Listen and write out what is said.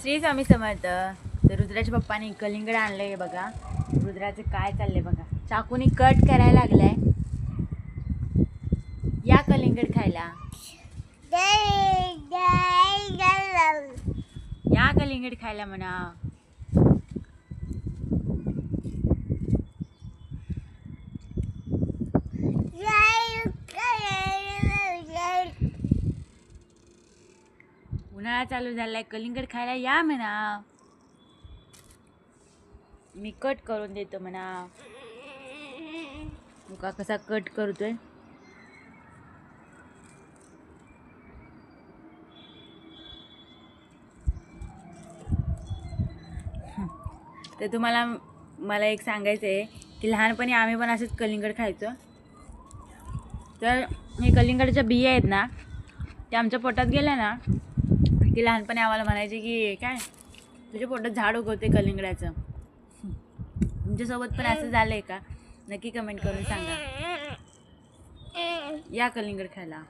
श्री स्वामी समर्थ. तर रुद्राच्या पप्पाने कलिंगड आणलंय बघा. रुद्राचं काय चाललंय बघा, चाकूनी कट करायला लागलाय. या कलिंगड खायला, या कलिंगड खायला म्हणा. उन्हाळा चालू झालाय, कलिंगड खायला या म्हणा. मी कट करून देतो म्हणा. तुका कसा कट करतोय. तर तुम्हाला मला एक सांगायचं आहे की लहानपणी आम्ही पण असेच कलिंगड खायचो. तर हे कलिंगडच्या बिया आहेत ना, ते आमच्या पोटात गेल्या ना की लहानपणी आम्हाला म्हणायचे की काय तुझ्या पोटात झाड उगवते कलिंगडाचं. तुमच्यासोबत पण असं झालंय का? नक्की कमेंट करून सांगा. या कलिंगड खायला.